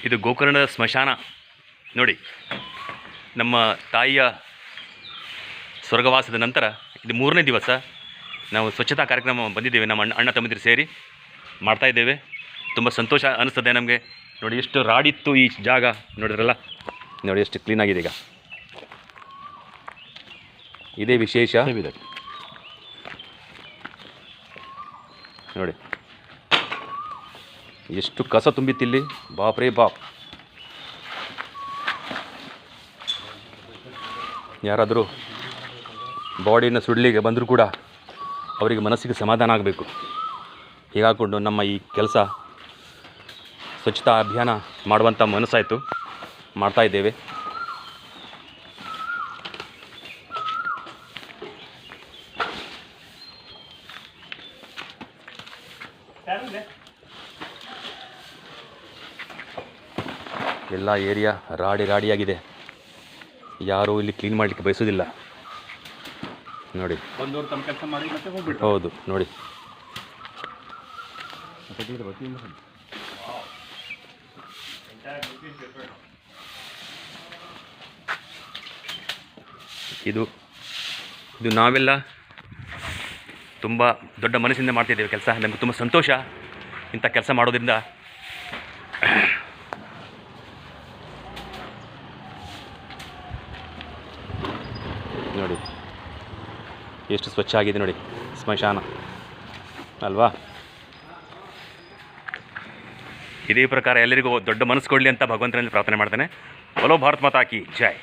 ಇದು ಗೋಕರ್ಣದ ಸ್ಮಶಾನ ನೋಡಿ. ನಮ್ಮ ತಾಯಿಯ ಸ್ವರ್ಗವಾಸದ ನಂತರ ಇದು 3ನೇ ದಿವಸ ನಾವು ಸ್ವಚ್ಛತಾ ಕಾರ್ಯಕ್ರಮ ಬಂದಿದ್ದೇವೆ. ನಮ್ಮ ಅಣ್ಣ ತಮ್ಮದಿರು ಸೇರಿ ಮಾಡ್ತಾಯಿದ್ದೇವೆ. ತುಂಬ ಸಂತೋಷ ಅನ್ನಿಸ್ತದೆ ನಮಗೆ. ನೋಡಿ ಎಷ್ಟು ರಾಡಿತ್ತು ಈ ಜಾಗ, ನೋಡಿದ್ರಲ್ಲ, ನೋಡಿ ಎಷ್ಟು ಕ್ಲೀನಾಗಿದೆ. ಈಗ ಇದೇ ವಿಶೇಷ. ನೋಡಿ ಎಷ್ಟು ಕಸ ತುಂಬಿತ್ತಿಲ್ಲಿ, ಬಾಪ್ರೇ ಬಾಪ್. ಯಾರಾದರೂ ಬಾಡಿನ ಸುಡಲಿಕ್ಕೆ ಬಂದರೂ ಕೂಡ ಅವರಿಗೆ ಮನಸ್ಸಿಗೆ ಸಮಾಧಾನ ಆಗಬೇಕು. ಹೀಗಾಕೊಂಡು ನಮ್ಮ ಈ ಕೆಲಸ ಸ್ವಚ್ಛತಾ ಅಭಿಯಾನ ಮಾಡುವಂಥ ಮನಸ್ಸಾಯಿತು, ಮಾಡ್ತಾಯಿದ್ದೇವೆ. ಎಲ್ಲ ಏರಿಯಾ ರಾಡಿಯಾಗಿದೆ. ಯಾರೂ ಇಲ್ಲಿ ಕ್ಲೀನ್ ಮಾಡಲಿಕ್ಕೆ ಬಯಸೋದಿಲ್ಲ. ನೋಡಿ, ಹೌದು ನೋಡಿ. ಇದು ನಾವೆಲ್ಲ ತುಂಬ ದೊಡ್ಡ ಮನಸ್ಸಿಂದ ಮಾಡ್ತಿದ್ದೇವೆ ಕೆಲಸ. ನಮಗೆ ತುಂಬ ಸಂತೋಷ ಇಂಥ ಕೆಲಸ ಮಾಡೋದ್ರಿಂದ. ನೋಡಿ ಎಷ್ಟು ಸ್ವಚ್ಛ ಆಗಿದೆ ನೋಡಿ ಸ್ಮಶಾನ ಅಲ್ವಾ. ಇದೇ ಪ್ರಕಾರ ಎಲ್ಲರಿಗೂ ದೊಡ್ಡ ಮನಸ್ಸು ಕೊಡಲಿ ಅಂತ ಭಗವಂತನಲ್ಲಿ ಪ್ರಾರ್ಥನೆ ಮಾಡ್ತೇನೆ. ಬೋಲೋ ಭಾರತ್ ಮಾತಾ ಕಿ ಜೈ.